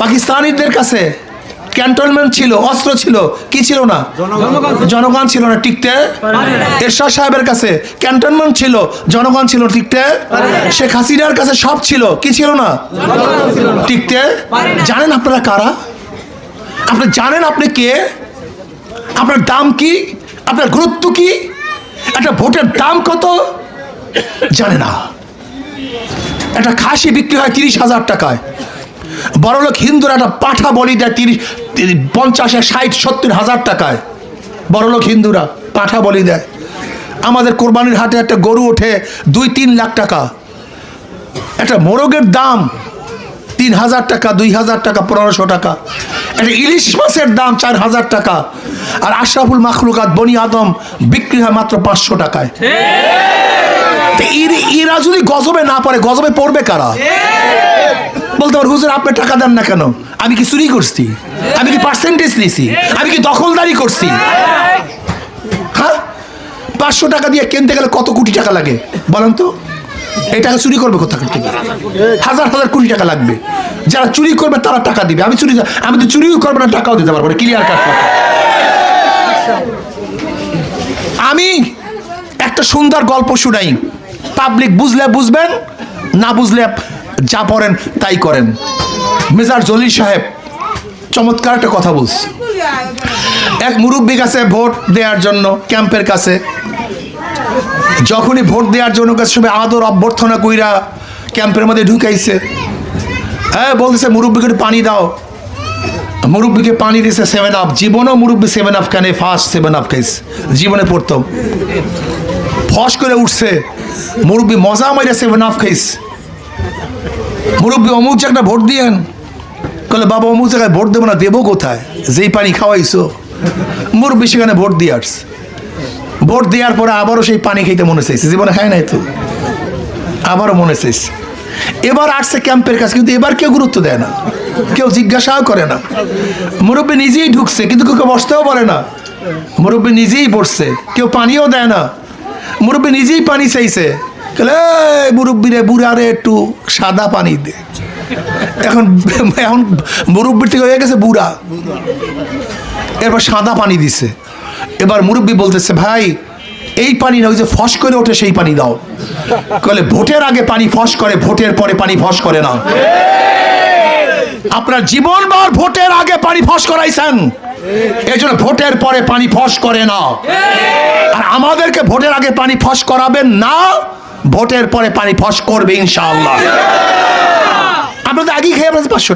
পাকিস্তানিদের কাছে ক্যান্টনমেন্ট ছিল, অস্ত্র ছিল, কি ছিল না? জনগণ ছিল না, টিকতে। এরশাদ সাহেবের কাছে ক্যান্টনমেন্ট ছিল, জনগণ ছিল, টিকতে। শেখ হাসিনার কাছে সব ছিল, কি ছিল না? টিকতে। জানেন আপনারা কারা? আপনি জানেন আপনি কে? আপনার দাম কি? আপনার গুরুত্ব কি? একটা ভোটের দাম কত জানে না। একটা খাসি বিক্রি হয় 30,000 টাকায়। বড়লোক হিন্দুরা একটা পাঠা বলি দেয় 50, 60, 70,000 টাকায়। বড়লোক হিন্দুরা পাঠা বলি দেয়। আমাদের কোরবানির হাটে একটা গরু ওঠে 2-3 লাখ টাকা। একটা মোরগের দাম 3,000 টাকা, 2,000 টাকা, 1,500 টাকা। একটা ইলিশ মাছের দাম 4,000 টাকা। আর আশরাফুল মাখলুকাত বনি আদম বিক্রি হয় মাত্র 500 টাকায়। এরা যদি গজবে না পড়ে, গজবে পড়বে কারা? বলতে পার হুজুর আপনি টাকা দেন না কেন? আমি কি চুরি করছি? আমি কি পার্সেন্টেজ নিছি? আমি কি দখলদারি করছি? হ্যাঁ, 500 টাকা দিয়ে কিনতে গেলে কত কোটি টাকা লাগে বলেন তো? এই টাকা চুরি করবে কোথা থেকে? হাজার হাজার কোটি টাকা লাগবে। যারা চুরি করবে তারা টাকা দিবে। আমি তো চুরিও করবো না, টাকাও দিতে পারবো না। Clear cut. আমি একটা সুন্দর গল্প শুনাই, পাবলিক বুঝলে বুঝবেন, না বুঝলে যা পড়েন তাই করেন। মেজর জলিল সাহেব চমৎকার একটা কথা বলছে। এক মুরব্বী কাছে ভোট দেওয়ার জন্য ক্যাম্পের কাছে, যখনই ভোট দেওয়ার জন্য সবাই আদর অভ্যর্থনা কইরা ক্যাম্পের মধ্যে ঢুকাইছে। হ্যাঁ, বলতেছে মুরব্বীকে একটু পানি দাও। মুরব্বীকে পানি দিয়েছে 7 আপ। জীবনেও মুরব্বী 7 আপ কেন? ফার্স্ট 7 আপ খাইছে জীবনে পড়তাম। ফস করে উঠছে মুরব্বী, মজা মাইরা 7 আপ খাইছে। মুরব্বী অমুক জায়গাটা ভোট দিয়েন। বলে বাবা অমুক জায়গায় ভোট দেবো না, দেবো কোথায়? যেই পানি খাওয়াইছো। মুরব্বী সেখানে ভোট দিয়ে আসছে। ভোট দেওয়ার পরে আবারও সেই পানি খাইতে মনে চাইছে, জীবনে খায় নাই তো, আবারও মনে চাইছে। এবার আসছে ক্যাম্পের কাছে, কিন্তু এবার কেউ গুরুত্ব দেয় না, কেউ জিজ্ঞাসাও করে না। মুরব্বী নিজেই ঢুকছে, কিন্তু কেউ বসতেও বলে না। মুরব্বী নিজেই বসছে, কেউ পানিও দেয় না। মুরব্বী নিজেই পানি চাইছে। মুরব্বী রে, বুড়া রে, একটু সাদা পানি দে। এখন মুরব্বীর থেকে হয়ে গেছে বুড়া, এরপর সাদা পানি দিছে। এবার মুরব্বী বলতেছে, ভাই এই পানি না, ওই যে ফস করে ওঠে সেই পানি দাও। বলে ভোটের আগে পানি ফস করে, ভোটের পরে পানি ফস করে না। আপনার জীবনভর ভোটের আগে পানি ফস করাইছেন, এই জন্য ভোটের পরে পানি ফস করে না। আর আমাদেরকে ভোটের আগে পানি ফস করাবেন না, ভোটের পরে পানি ফস করবে ইনশাআল্লাহ। আপনাদের আগেই খেয়ে 500